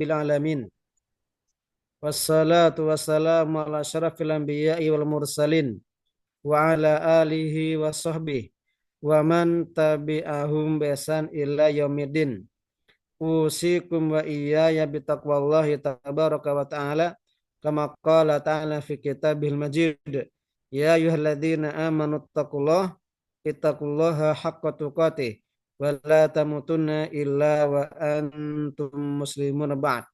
rabbil alamin. Wassalatu wassalamu ala asyrafil anbiya'i wal mursalin wa ala alihi wa sahbihi wa man tabi'ahum bi ihsan ila yaumiddin. Usikum wa iyaya bitaqwallahi tabaraka wa ta'ala kama qala ta'ala fi kitabil majid. Ya ayyuhalladzina amanu ittaqullaha haqqa tuqatih wa la tamutunna illa wa antum muslimun ba'd.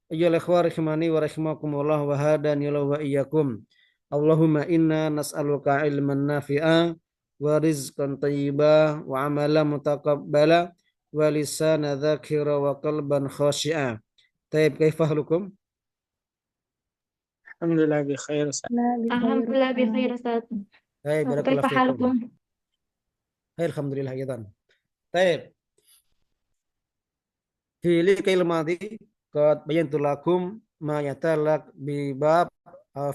Ayyuhal ikhwah rahimani wa rahimakumullah wa hadani wa iyyakum. Allahumma inna nas'aluka ilman nafi'a wa rizqan thayyiba wa amalan mutaqabbala wa lisana dzakira wa qalban khashi'a. Taib, kaifa halukum? Alhamdulillah bi khair. Alhamdulillah bi khair Ustaz. Taib, Kaifa barakallahu fikum. halukum? Alhamdulillah aidan. Taib. Fi liqa'il madhi qad bayantu lakum ma yatalaq bi bab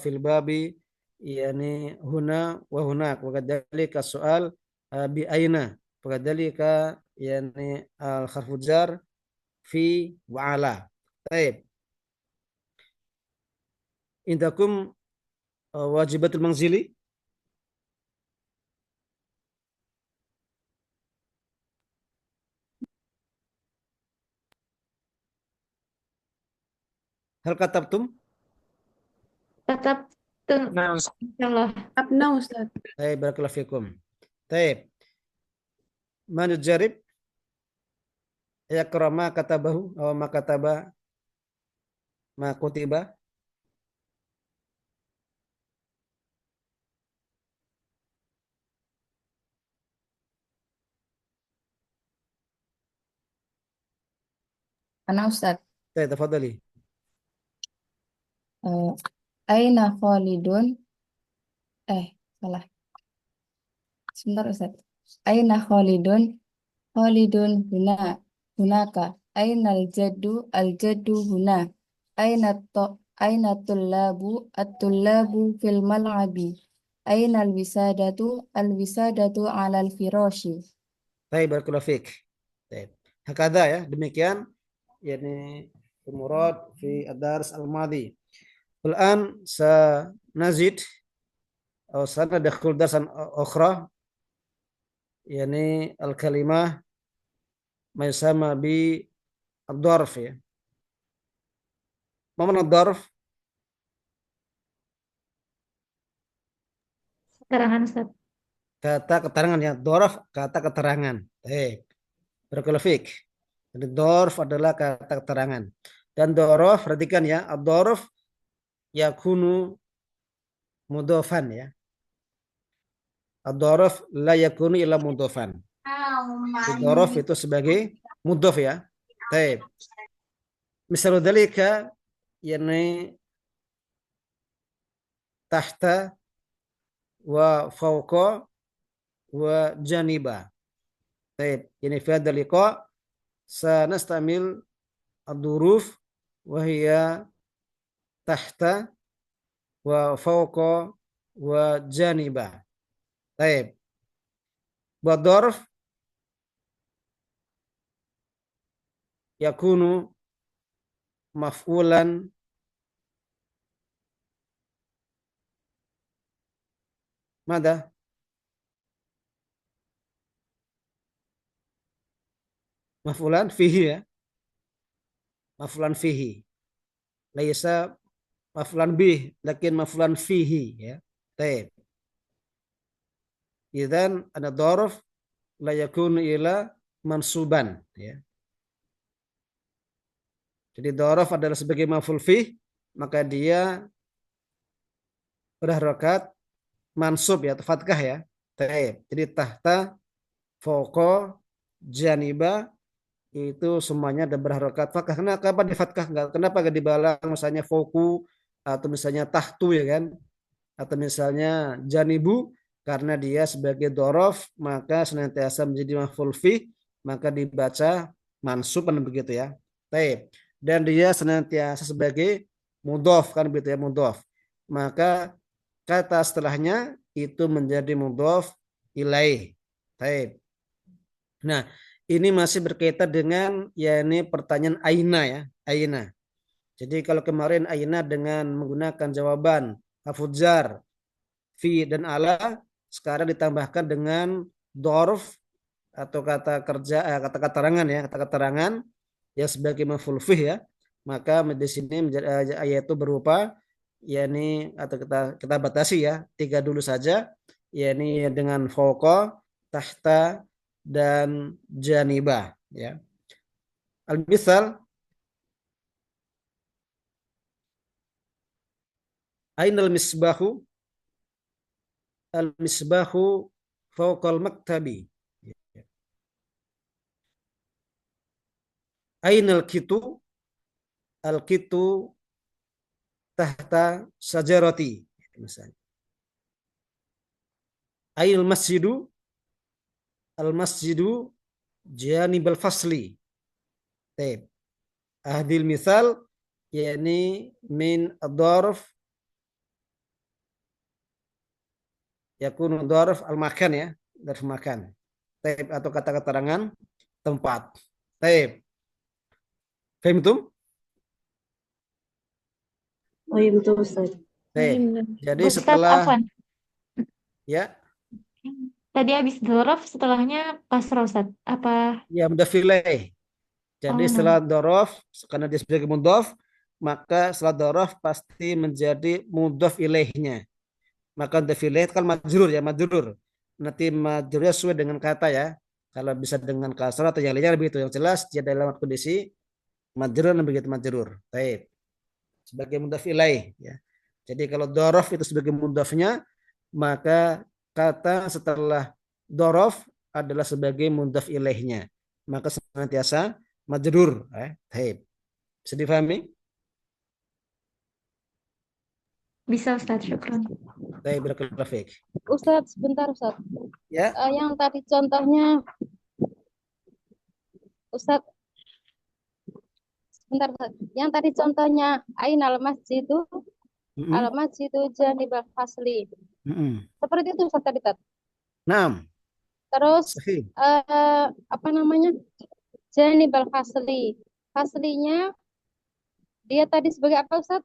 fil babi yani huna wa hunak wa kadzalika soal bi aina wa kadzalika yani al harfu jar fi wa ala. Baik. Indakum wajibatul manzili. Hal katabtum? Tetap Nah, insyaallah. Abna Ustaz. Baik, barakallahu fikum. Baik. Man yujarib yaqra ma katabahu aw ma kataba ma kutiba. Ana Ustaz. Baik, tafadhali. Aina Khalidun. Salah. Sebentar Ustaz. Aina Khalidun. Khalidun huna. Hunaka. Aina al-jaddu huna. Aina tullabu. At-tullabu fil mal'abi. Aina al-wisadatu ala al-firashi. Baik, barakallahu fik. Baik. Hakadha ya, demikian yani murad fi ad-dars al-madi. Al-an sanazid atau sanadakhul darsan ukhra yani al-kalimah ma yusama bi ad-darf ya. Ma mana ad-darf? Keterangan Ustaz. Kata keterangan ya, darf kata keterangan. Baik. Barakallahu fik. Jadi darf adalah kata keterangan. Dan daraf perhatikan ya, ad-darf yakunu mudhafan ya. Ad-daraf la yakunu illa mudhafan. Ad-daraf itu sebagai mudhaf ya. Baik. Misal dzalika yani tahta wa fawqa wa janiba. Baik, ini fi hadzal liqa sanastamil ad-duruf wa hiya tahta wa fawqa wa janiba. Baik. Buat dzarf yakunu maf'ulan mada? Maf'ulan fihi ya. Maf'ulan fihi. Laisa maf'ulan bih, lakin maf'ulan fihi ya. Baik. Idzan ada dzarf la yakunu ila mansuban ya. Jadi dzaraf adalah sebagai maf'ul fih, maka dia berharakat mansub ya, atau fathah ya. Baik. Jadi tahta, fawqa, janiba itu semuanya ada berharakat fathah. Kenapa di fathah? Kenapa enggak dibalang misalnya fawqu atau misalnya tahtu ya kan? Atau misalnya janibu, karena dia sebagai dzaraf maka senantiasa menjadi maf'ul fih, maka dibaca mansub kan begitu ya. Baik. Dan dia senantiasa sebagai mudhaf kan begitu ya, mudhaf. Maka kata setelahnya itu menjadi mudhaf ilaih. Baik. Nah, Ini masih berkaitan dengan ya ini pertanyaan aina ya, aina. Jadi kalau kemarin aina dengan menggunakan jawaban hafudjar, fi dan ala, sekarang ditambahkan dengan dorf atau kata kerja, kata keterangan ya, kata keterangan yang sebagai maf'ul fih ya. Maka di sini ayat itu berupa yakni atau kita batasi ya, tiga dulu saja, yakni dengan fauqa, tahta dan janibah ya. Al-misal ainal misbahu, al-misbahu fauqal maktabi. Ainal kitu, al-kitu tahta sajarati misalnya. Ainal masjidu, al-masjidu janibal fasli. Taib. Ahdil misal yakni min ad-darf yakunu darf al-makan ya, darf makan. Taib atau kata keterangan tempat. Taib. Fahim itu? Oh iya betul Ustaz. Taib. Jadi Ustaz, setelah afwan. ya Tadi habis dzaraf setelahnya kasrah Ustaz. Apa? ya mudhaf ilaih. Jadi Oh, setelah dorof, karena dia sebagai mudhaf, maka setelah dorof pasti menjadi mudhaf ilaihnya. Maka mudhaf ilaih itu kan majrur ya, majrur. Nanti majrurnya sesuai dengan kata ya. Kalau bisa dengan kasrah atau yang lainnya begitu. Yang jelas dia dalam kondisi majrur dan begitu majrur. Baik. Sebagai mudhaf ilaih ya. Jadi kalau dorof itu sebagai mudhafnya, maka kata setelah dorof adalah sebagai mudhaf ilaihnya. Maka senantiasa majrur. Baik. Bisa difahami? bisa Ustaz, syukran. Baik, barakallahu fiik. Ustaz, sebentar Ustaz. Ya, Yang tadi contohnya Ustaz, sebentar Ustaz. Yang tadi contohnya ainal masjidu, al masjidu janibal fasli. Seperti itu Ustaz tadi Ustaz. Naam, Terus sahih. apa namanya? Janibal fasli. Faslinya dia tadi sebagai apa Ustaz?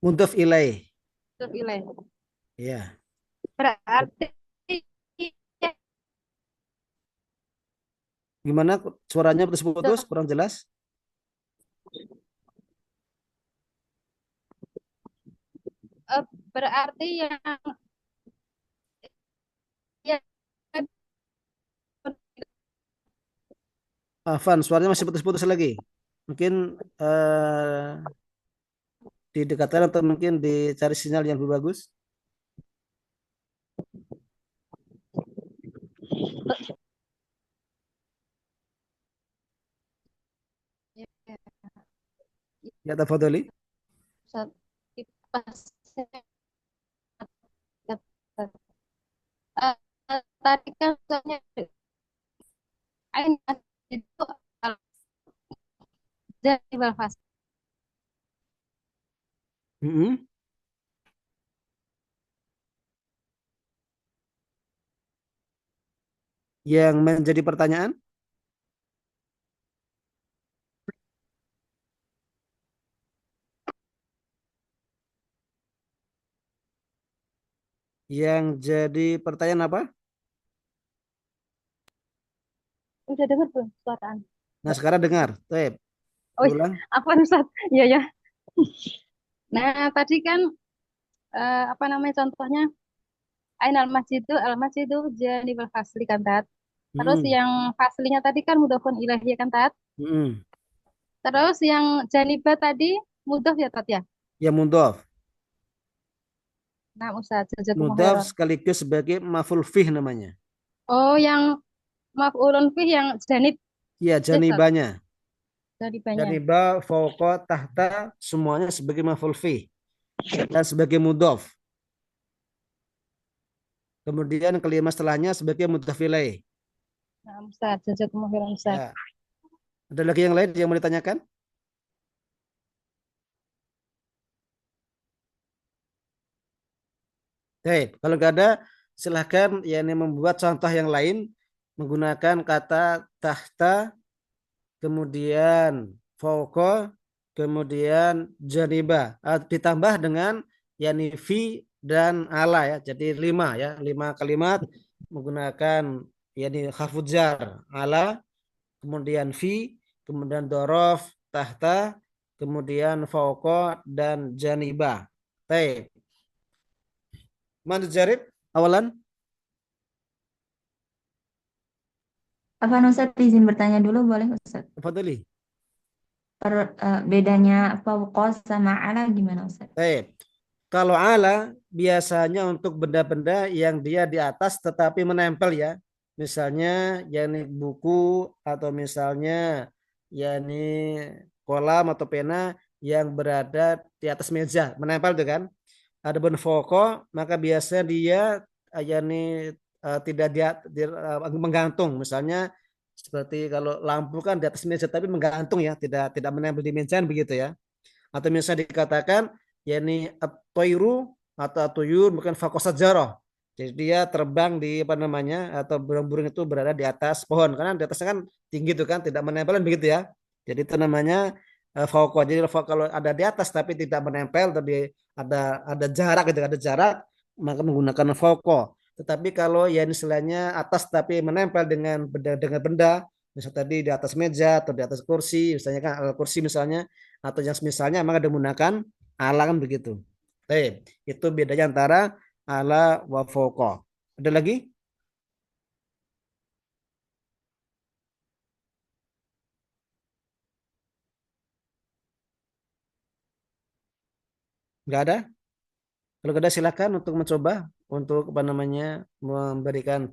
Mudhaf ilaih. Ilaih. Ya. Berarti Gimana suaranya putus-putus, kurang jelas? berarti yang Afan, suaranya masih putus-putus lagi. Mungkin didekatkan atau mungkin dicari sinyal yang lebih bagus. Ya, tafadhali. Tadi kan soalnya ain itu jadi balfas. Yang menjadi pertanyaan? Yang jadi pertanyaan apa? Udah dengar belum suaraan? Nah, sekarang dengar. Baik. Oh, Ulang. apa Ustaz? Iya ya. Nah, tadi kan apa namanya contohnya? Ainal masjidu al masjidu janibal fasli kan Tat. Terus yang faslinya tadi kan mudhofun ilaih kan Tat. Terus yang janibah tadi mudhof ya Tat ya. Ya, mudhaf. Nah, Ustaz, jazakumullah Mudhaf khairan. sekaligus sebagai maf'ul fih namanya. Oh, yang maf'ulun fih yang janib Ya, janibanya. janibahnya. Janibah, fauqa, tahta, semuanya sebagai maf'ul fih dan sebagai mudhaf. Kemudian kalimat setelahnya sebagai mudhaf ilaih. Nah, Ustaz, jazakumullah khairan Ustaz. Ya. Ada lagi yang lain yang mau ditanyakan? Baik, kalau nggak ada silahkan ya ini membuat contoh yang lain menggunakan kata tahta, kemudian fauqa, kemudian janiba. Ditambah dengan yani fi dan ala ya. Jadi 5 ya, 5 kalimat menggunakan yani harfu jar ala, kemudian fi, kemudian dorof, tahta, kemudian fauqa dan janiba. Baik. Mana jarib awalan? Apa Ustaz izin bertanya dulu boleh Ustaz? Fadli. Bedanya fauqa sama ala gimana Ustaz? Baik. Kalau ala biasanya untuk benda-benda yang dia di atas tetapi menempel ya. Misalnya yakni buku atau misalnya yakni kolam atau pena yang berada di atas meja, menempel tuh kan. Adapun foko maka biasanya dia yakni tidak menggantung. Misalnya seperti kalau lampu kan di atas meja tapi menggantung ya, tidak menempel di meja begitu ya. Atau misalnya dikatakan yakni at-toiru atau at-tuyur bukan fakosat jaroh. Jadi dia terbang di apa namanya atau burung-burung itu berada di atas pohon karena di atasnya kan tinggi itu kan tidak menempel begitu ya. Jadi itu namanya fauqa. Jadi kalau ada di atas tapi tidak menempel tadi ada jarak gitu, ada jarak maka menggunakan fauqa. Tetapi kalau ya istilahnya atas tapi menempel dengan benda misalnya tadi di atas meja atau di atas kursi misalnya kan kursi misalnya atau yang misalnya maka menggunakan ala kan begitu. Baik, itu bedanya antara ala wa fauqa. Ada lagi? Enggak ada? Kalau ada silakan untuk mencoba untuk apa namanya memberikan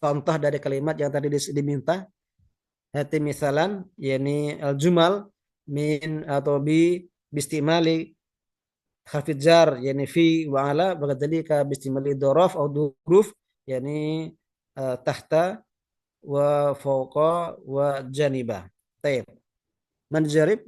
contoh dari kalimat yang tadi diminta. Hati misalan yakni al-jumal min atau bistimali harfi jar yakni fi wa ala bagadzalika bistimali dhorof atau duruf yakni tahta wa fauqa wa janibah. Baik. Man jarib?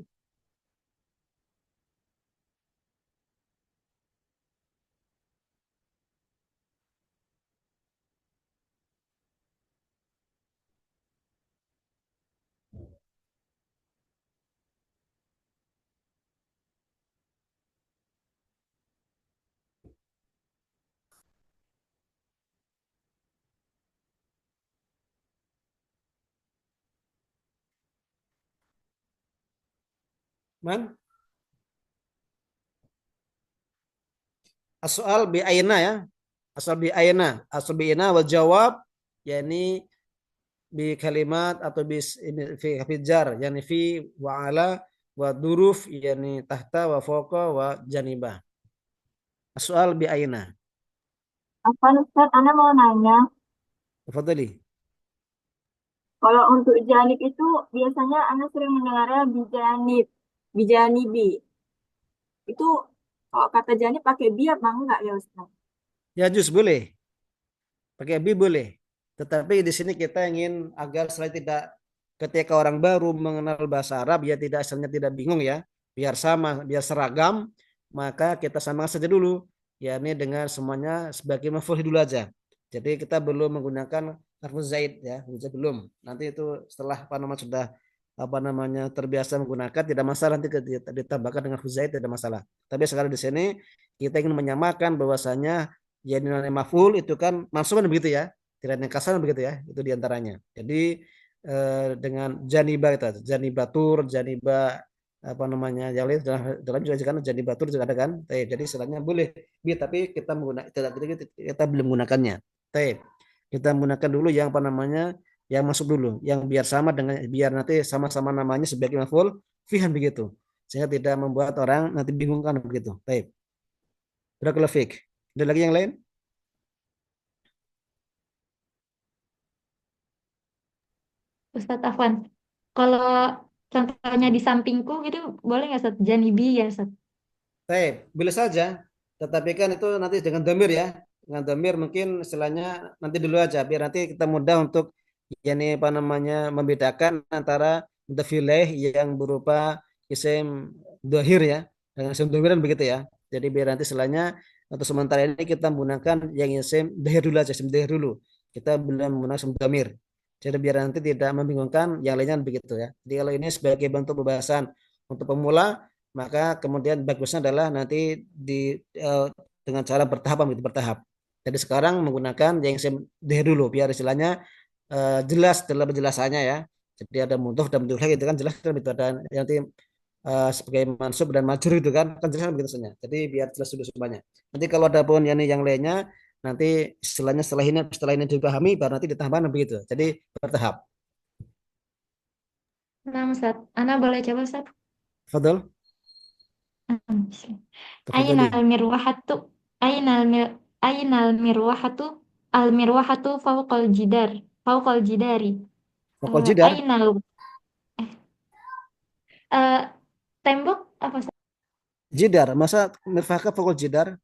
Man? As-soal bi aina ya. Asal bi aina. Asal bi aina wal jawab yakni bi kalimat atau fi jar yakni fi wa ala wa duruf yakni tahta wa fawqa wa janibah. As-soal bi aina. Apa Ustaz, Anda mau nanya, Tafadhali. kalau untuk janib itu biasanya Anda sering mendengarnya bijanib, bijanibi. Itu kalau kata janib pakai bi apa enggak ya Ustaz? Ya juz boleh. Pakai bi boleh. Tetapi di sini kita ingin agar selain tidak ketika orang baru mengenal bahasa Arab ya tidak asalnya tidak bingung ya. Biar sama, biar seragam, maka kita samakan saja dulu. Ya ini dengan semuanya sebagai maf'ul dulu aja. Jadi kita belum menggunakan harfu zaid ya, belum. Nanti itu setelah apa namanya sudah apa namanya terbiasa menggunakan tidak masalah nanti ditambahkan dengan harfu zaid tidak masalah. Tapi sekarang di sini kita ingin menyamakan bahwasanya ya nilai maf'ul itu kan mansuban begitu ya. Tidak yang kasar begitu ya. Itu diantaranya. Jadi dengan janiba itu, janibatur, janiba apa namanya yang lain dalam juga kan jadi batur juga ada kan. Jadi istilahnya boleh tapi kita menggunakan kita belum menggunakannya. Kita menggunakan dulu yang apa namanya yang masuk dulu yang biar sama dengan biar nanti sama-sama namanya sebagai maf'ul fihan begitu sehingga tidak membuat orang nanti bingung kan begitu. Barakallahu fiik. Ada lagi yang lain? Ustadz Afwan, kalau contohnya di sampingku gitu boleh nggak Ustadz? Janibi ya Ustadz? Boleh saja. Tetapi kan itu nanti dengan domir ya. Dengan domir mungkin istilahnya nanti dulu aja biar nanti kita mudah untuk yakni apa namanya membedakan antara mutafilih yang berupa isim dohir ya dengan isim domiran begitu ya. Jadi biar nanti istilahnya untuk sementara ini kita menggunakan yang isim dohir dulu aja, isim dohir dulu. Kita belum menggunakan isim domir. Jadi biar nanti tidak membingungkan yang lainnya begitu ya. Jadi kalau ini sebagai bentuk pembahasan untuk pemula, maka kemudian bagusnya adalah nanti di eh, dengan cara bertahap gitu, bertahap. Jadi sekarang menggunakan yang SMD dulu biar istilahnya jelas dalam penjelasannya ya. Jadi ada mudhof dan mudhof gitu kan jelas kan itu ada yang nanti sebagai mansub dan majrur itu kan jelas kan begitu saja. Jadi biar jelas dulu semuanya. Nanti kalau ada pun yang lainnya nanti istilahnya setelah ini dipahami baru nanti ditambahkan begitu. Jadi bertahap. Nah, Ustaz. Ana boleh coba, Ustaz? Fadol, Bismillah. tafadhali. Ainal mirwahatu ainal mir ainal mirwahatu al mirwahatu fauqal jidari. Fakol jidar, Ainal eh, tembok apa Ustaz? jidar, masa mirfaka fakol jidar?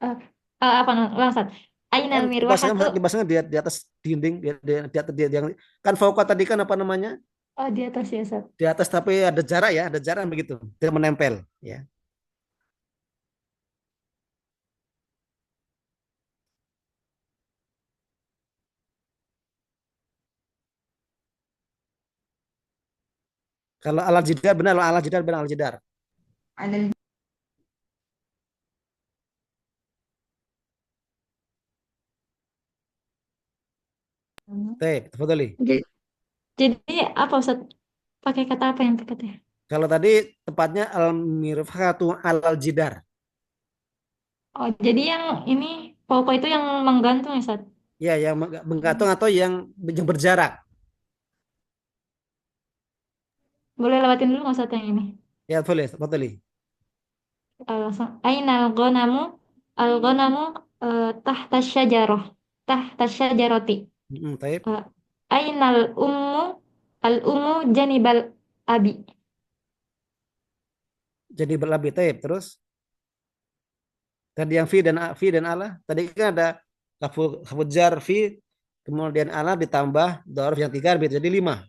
Eh, apa namanya Ustaz? Kan Ainal dipasangkan mirwahatu. dipasangkan di atas dinding di atas yang kan fauqa tadi kan apa namanya? Oh, di atas ya, Ustaz. Di atas tapi ada jarak ya, ada jarak begitu. Tidak menempel ya. Kalau alal jidar benar, alal jidar benar alal jidar. Ada. Teh, tafadhali. Jadi, jadi apa Ustaz? Pakai kata apa yang tepat ya? Kalau tadi tepatnya al mirfatu alal jidar. Oh, jadi yang ini pokok itu yang menggantung ya, Ustaz? Ya, yang menggantung atau yang berjarak. Boleh lewatin dulu nggak Ustaz yang ini? Ya, boleh, tafadhali. Langsung. Ainal gonamu, al gonamu tahta syajaroh, tahta syajaroti. Taib. Eh, Ainal ummu, al ummu janibal abi. Jadi berlebih taib terus. Tadi yang fi dan ala. Tadi kan ada kafu jar fi kemudian ala ditambah dzaraf yang tiga jadi lima.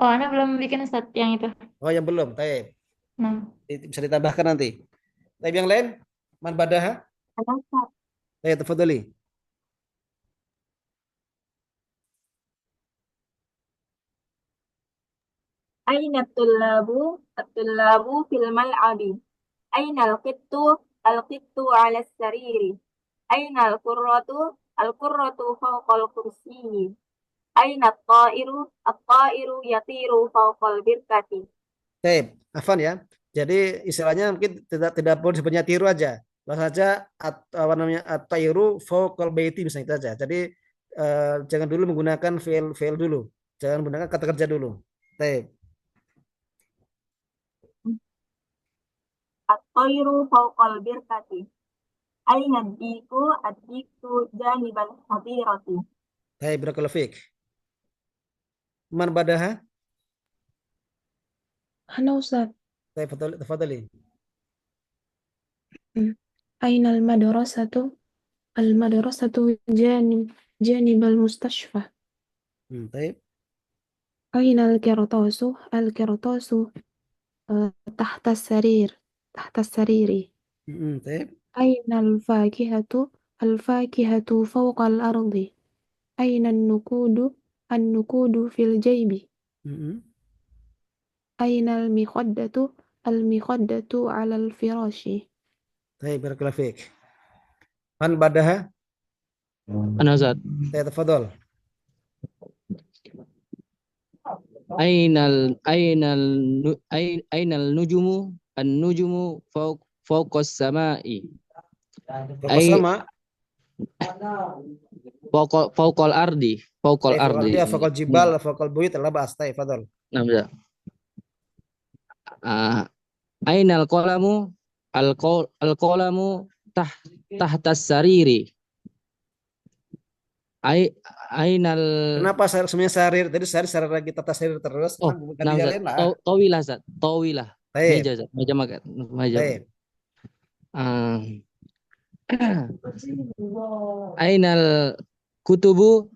Oh, Ana belum bikin Ustaz yang itu. Oh, yang belum, taib. Nah, Bisa ditambahkan nanti. Taib yang lain? Man badaha? Ada Ustaz. Taib, tafadhali. Aina at-tullabu fil mal'abi. Aina al-qittu ala sariri. Aina al-qurratu fawqa al-kursiyyi. Aina at-ta'iru yatiru fawqa al-birkati. Taib, afan ya. Jadi istilahnya mungkin tidak perlu disebutnya tiru aja. Langsung saja apa namanya at-tayru fawqal baiti misalnya itu aja. Jadi jangan dulu menggunakan fail dulu. Jangan menggunakan kata kerja dulu. Taib. At-tayru fawqa al-birkati. Aina ad-diku janibal hadirati. Taib, barakallahu fiik. Man badaha? أنا أستاذ. Taib, tafadhali. أين المدرسة جانب المستشفى. Taib. أين القرطاس تحت السرير. Taib. أين الفاكهة فوق الأرض. أين النقود في الجيب. أين المخدة على الفراش. Taib, barakallahu fiik. Man badaha? أنا Ustaz. Taib, tafadhal. Ainal nujumu an-nujumu fawqas samai. Fokus sama. Fawqal ardi. Fawqal Taib, ardi. dia fawqal jibal, fawqal buyut, labas. Taib, tafadhal. Nah, bisa. Ainal qalamu al-qalamu tahtas sariri. Ainal Kenapa semuanya sarir? Tadi sarir lagi tata sarir terus. Oh, Ganti nah, yang Ustaz. lain lah. Tawilah, Ustaz. Tawilah. Taib. Meja, Ustaz. Meja makan. Meja. Taib. Ah. Ainal kutubu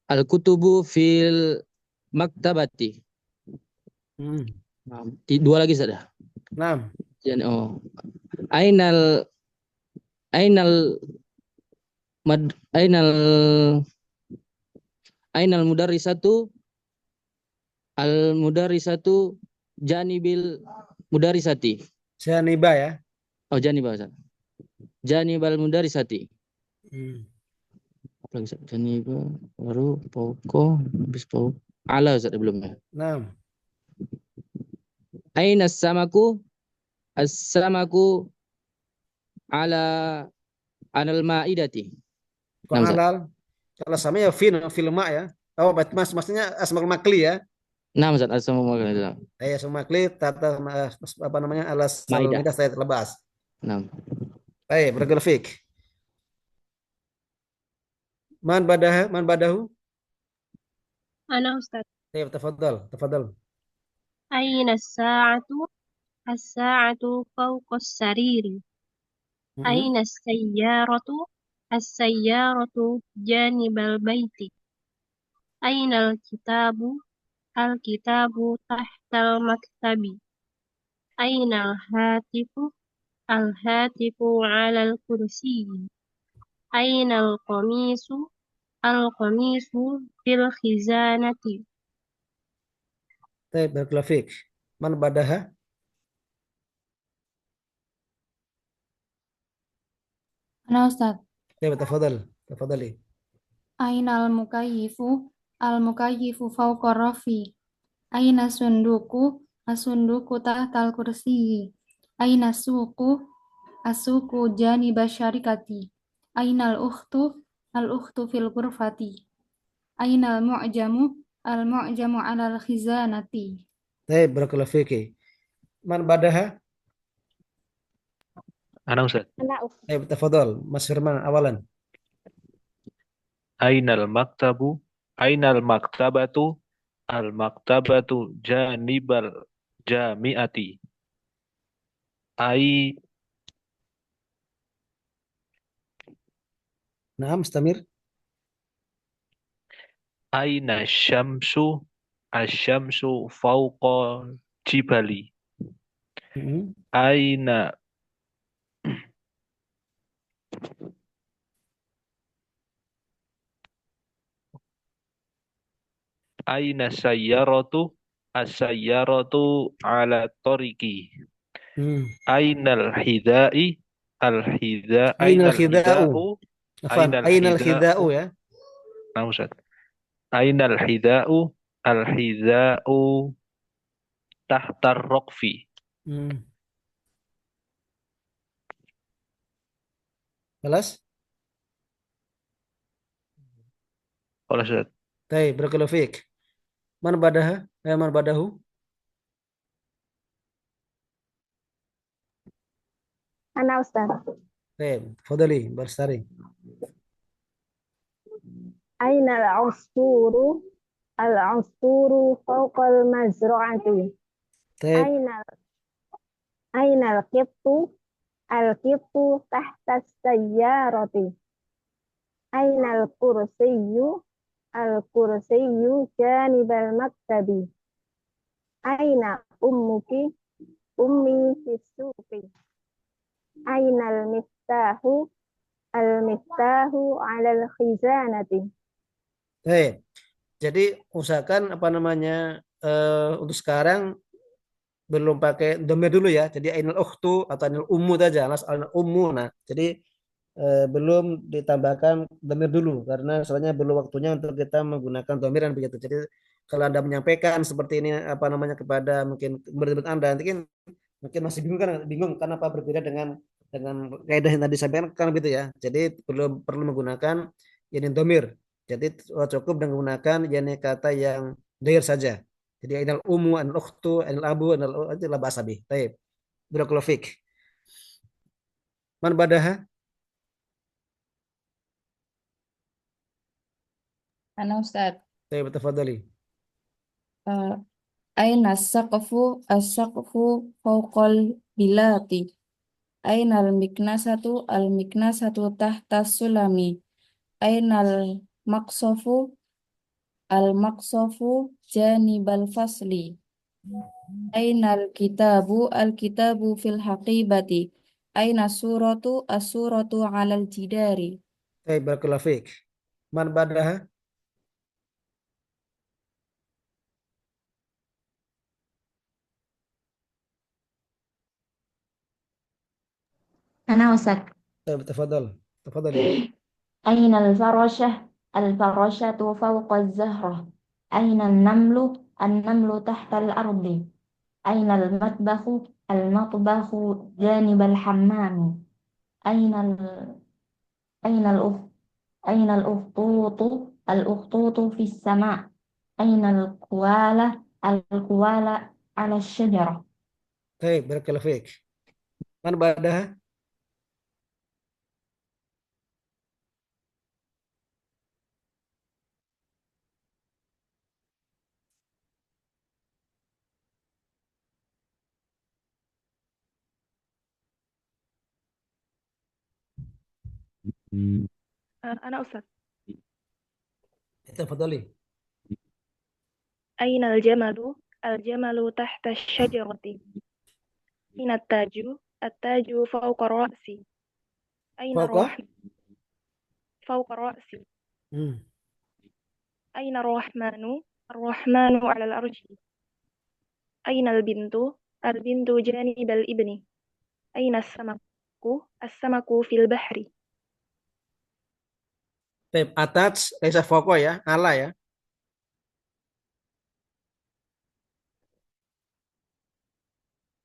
al-kutubu fil maktabati. Nah, dua lagi sudah. Nah, Ainal Ainal Ainal mudarrisatu al mudarrisatu janibil mudarrisati. Janiba ya. Oh, janibal Ustaz. Janibal mudarrisati. Apa lagi Ustaz? Janibal baru pokok habis pokok ala Ustaz belum ya. Nah, Aina samaku as-samaku ala anal ma'idati. kok Nah, Ustaz. halal. Kalau sama ya filma ya. Oh, maksudnya asmal makli ya. Nah, Ustaz, assalamualaikum warahmatullahi Asmal makli tata apa namanya alas salul Maidah. midas saya terbahas. Nah. Baik, barakallahu fik. Man badahu. أنا أستاذ. Baik, tafadhal. أين الساعة؟ الساعة فوق السرير. أين السيارة؟ السيارة جانب البيت. أين الكتاب؟ الكتاب تحت المكتب. أين الهاتف؟ الهاتف على الكرسي. أين القميص؟ القميص في الخزانة. Baik, barakallahu fik. Man badaha. Ana Ustaz. Baik, tafadhali. Ainal mukayyifu al-mukayyifu fawqa rafi. Aina sunduku as-sunduku tahtal kursiyi. Aina suku as-suku janiba syarikati. Ainal ukhtu al-ukhtu fil ghurfati. Ainal mu'jamu al-mu'jamu alal khizanati. Baik, barakallahu fik. Man badaha. أنا أستاذ. Baik, tafadhal. Mas Firman awalan. Ainal maktabu, ainal maktabatu, al maktabatu janibal jami'ati. Ai Naam, mustamir. aina syamsu, asyamsu fauqa jibali. Aina aina sayyaratu, as-sayyaratu ala tariqi. Ainal hidai, Ainal khida'u. Afan, ainal khida'u ya. Nah, Ustaz. Ainal hida'u, al-hida'u tahtar rokfi. Balas? Kalau Ustaz. Baik, barakallahu fik. Man badaha? Man badahu? أنا أستاذ. Baik, fadali, Barstari. أين العصفور؟ العصفور فوق المزرعة. Baik, أين القط؟ القط تحت السيارة. أين الكرسي؟ الكرسي جانب المكتب. أين أمك؟ أمي في السوق. أين المفتاح؟ المفتاح على الخزانة. baik. Jadi usahakan apa namanya untuk sekarang belum pakai domir dulu ya. Jadi ainul ukhtu atau ainul ummu saja, ainul ummu. Nah, jadi belum ditambahkan domir dulu karena soalnya belum waktunya untuk kita menggunakan domiran begitu. Jadi kalau Anda menyampaikan seperti ini apa namanya kepada mungkin murid-murid Anda nanti mungkin masih bingung karena apa berbeda dengan kaidah yang tadi disampaikan kan gitu ya. Jadi belum perlu menggunakan yani domir. Jadi cukup dengan menggunakan yani kata yang dhair saja. Jadi ainal ummu, ainal ukhtu, ainal abu, ainal itu la basabi. Baik. Barakallahu fik. Man badaha? Ana Ustaz. Baik, tafadhali. Aina as-saqfu fawqal bilati. Aina al-miknasatu tahta sulami. Aina al-maqsafu janibal fasli. Aina al-kitabu fil haqibati. Aina as-suratu alal jidari. barakallahu fiik. Man ba'daha? Ana Ustaz. Tafadhal. Tafadhali. أين الفراشة؟ الفراشة فوق الزهرة. أين النمل؟ النمل تحت الأرض. أين المطبخ؟ المطبخ جانب الحمام. أين ال... أين الأخ... أين الأخطوط؟ الأخطوط في السماء. أين الكوالة؟ الكوالة على الشجرة. Barakallahu fiik. Man ba'daha? أنا أستاذ. Tafadhali. أين الجمل؟ الجمل تحت الشجرة. أين التاج؟ التاج فوق الرأس. أين Fauqa? الرحمن؟ فوق الرأس. Hmm. أين الرحمن؟ الرحمن على العرش. أين البنت؟ البنت جانب الابن. أين السمك؟ السمك في البحر. Attach, laisa fauqa ya, ala ya.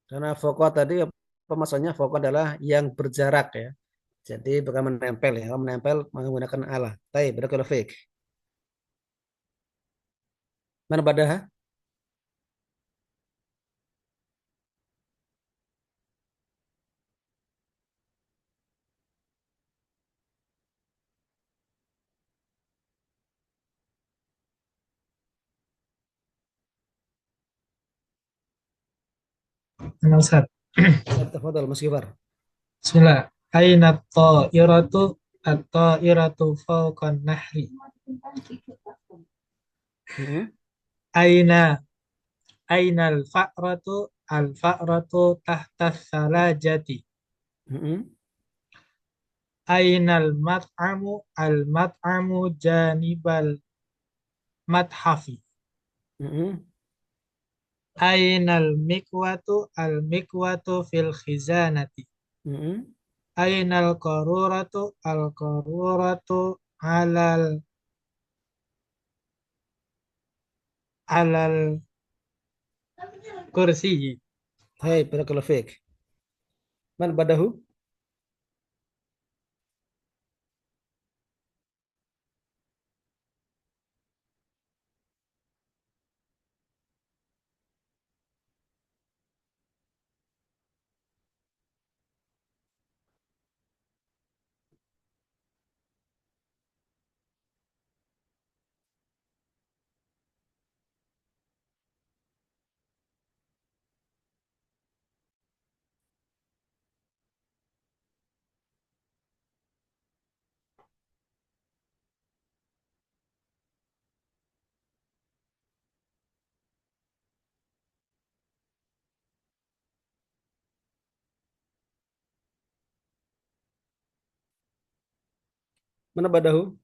Karena fauqa tadi apa maksudnya? Fauqa adalah yang berjarak ya. Jadi bukan menempel ya. Kalau menempel menggunakan ala. Barakallahu fiik. Man ba'daha? أنا أستاذ. Tafadhal Mas Gifar. Bismillah. Aina ta'iratu at-ta'iratu fawqan nahri. Hmm. Aina al-fa'ratu al-fa'ratu tahta salajati. Hmm. Aina al-mat'amu al-mat'amu janibal mathafi. Hmm. Aina al-mikwatu al-mikwatu fil khizanati. Hmm. Aina al-qaruratu alal kursi. Barakallahu fiik. Man ba'dahu? Mana ba'dahu?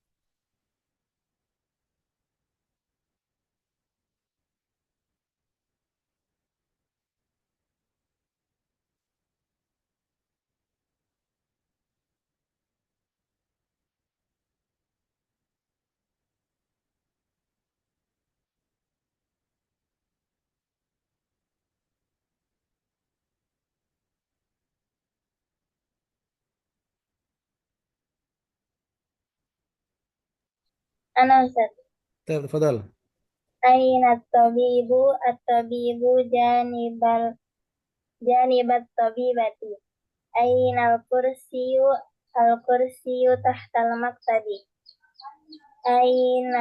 أنا أستاذ. Tafadhal. أين الطبيب؟ الطبيب جانب الطبيبة. أين الكرسي؟ الكرسي تحت المكتب. أين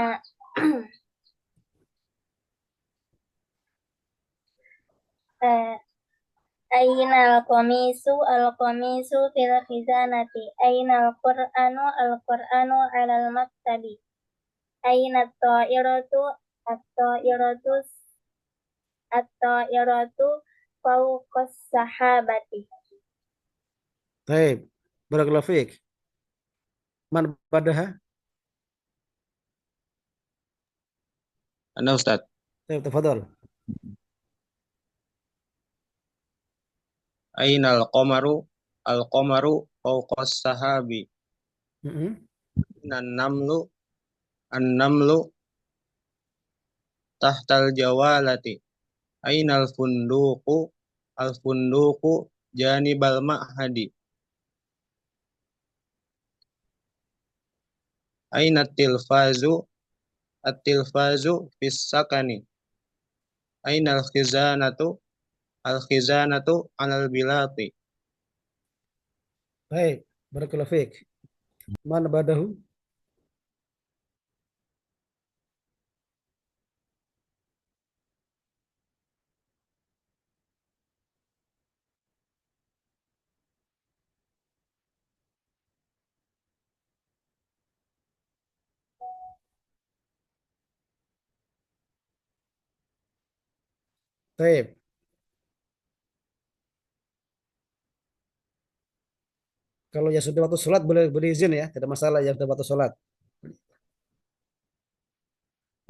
أين القميص؟ القميص في الخزانة. أين القرآن؟ القرآن على المكتب. أين الطائرة؟ الطائرة الطائرة فوق السحابة. Barakallahu fiik. Man badaha. Ana Ustaz. Tayyib, tafadhal. Ainal qamaru al-qamaru fawqas sahabi. Mm-mm. Namlu an-namlu tahtal jawalati. Ainal funduqu al-funduqu janibal ma'hadi. Ainat tilfazu at-tilfazu fis sakani. Ainal khizanatu al-khizanatu alal bilati. Baik, barakallahu fiik. Man badahu. Tayyib. Kalau ya sudah waktu sholat boleh berizin ya, tidak masalah yang sudah waktu sholat.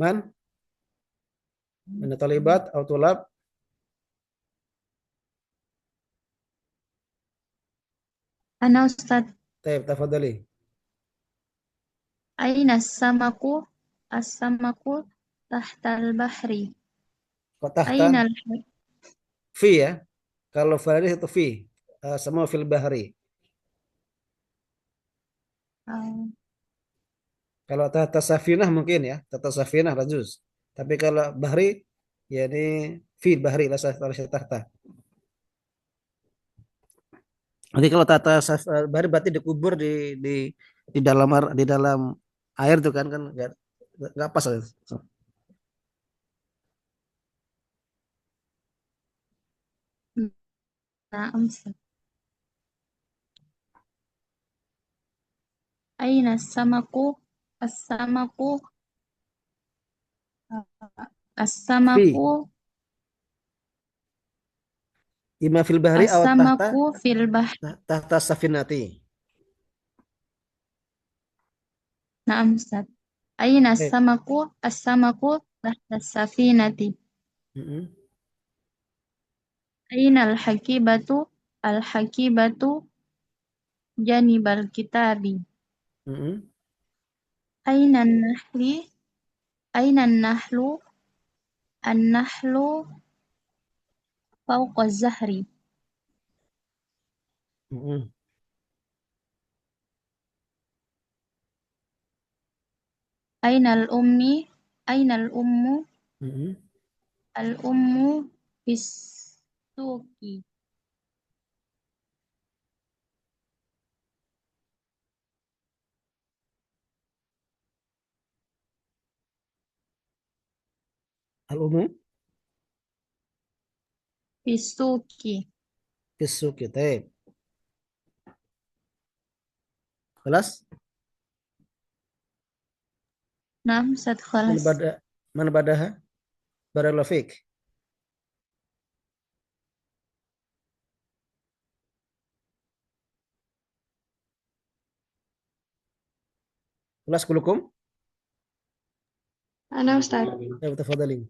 Man, min talibat atau tulab. Ana Ustaz. Tayyib, tafadhali. Aina samaku? As-samaku tahtal bahri. Kok tahta? Aina Fi ya. Kalau fa'il itu fi. Semua fil bahri. Kalau tahta safinah mungkin ya, tahta safinah lajuz. Tapi kalau bahri, ya ini fi bahri la tahta. Nanti kalau bahri berarti dikubur di dalam air tuh kan nggak pas. Na'am Ustaz. Aina samaku? As-samaku Fi. as-samaku Ima fil bahri aw tahta as-samaku fil bahri. tahta safinati. Na'am Ustaz. Aina Eh, samaku? As-samaku tahta safinati. mm-mm, Aina al-hakibatu? Al-hakibatu janibal kitabi. mm-mm. Aina nahli? Aina nahlu? An-nahlu fawqa zahri. Mm-mm. Aina al-ummi? Aina al-ummu? Mm-mm. Al-ummu bis suqi. Al-umum Bis suqi. bisuki. Taib. Kelas Na'am Ustaz, man khalas. bada man badaha barakallahu fik. Kelas kulukum. Ana Ustaz. Taib, tafadhali.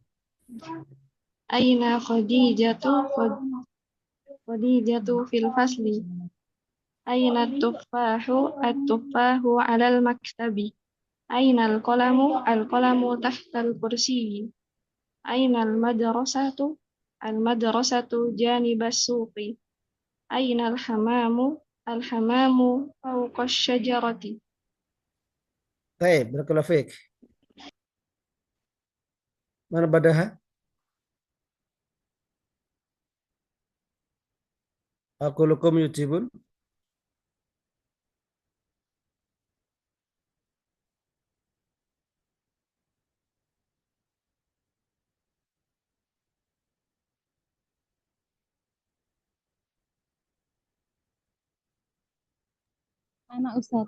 Aina Khadijatu fil fasli. Aina at-tuffahu alal maktabi. Aina al-qalamu tahtal kursiyyi. Aina al-madrasatu janibas suqi. Aina al-hamamu fawqa syajarati. Taib, barakallahu fik. Man badaha aqulukum yujibun. Anak Ustaz.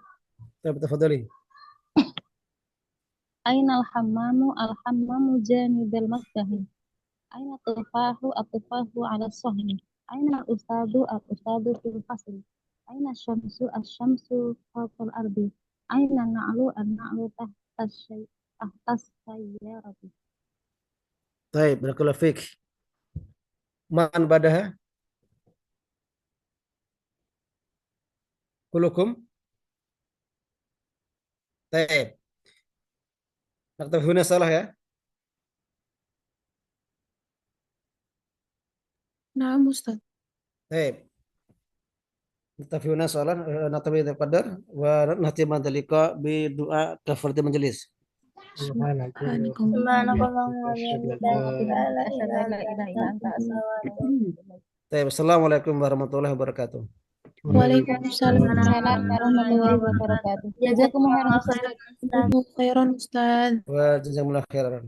Taib, tafadhali. Ainal hammamu al-hammamu janibal masbahi. Aina at-tufahu ala sahni. Aina al-ustadu fil fasli. Aina asy-syamsu fawqa al-ardi. Aina na'lu an-na'lu tahtas sayyarati. Baik, barakallahu fiik. Man badaha? Kulukum? Baik. Naktab huna salah ya? نعم أستاذ. Baik. Naktab huna salah. Naktab qadar. Wa nahti mandalika bi doa kafarti majelis. سبحانك سبحانك اللهم اللهم وبحمدك Asyhadu لا an la ilaha illa anta astaghfiruka wa atubu ilaik. Baik. Assalamualaikum warahmatullahi wabarakatuh. Waalaikumsalam Waalaikumsalam warahmatullahi wabarakatuh. Jazakumullah khairan Ustaz. خيرا أستاذ. Wa jazakumullah khairan.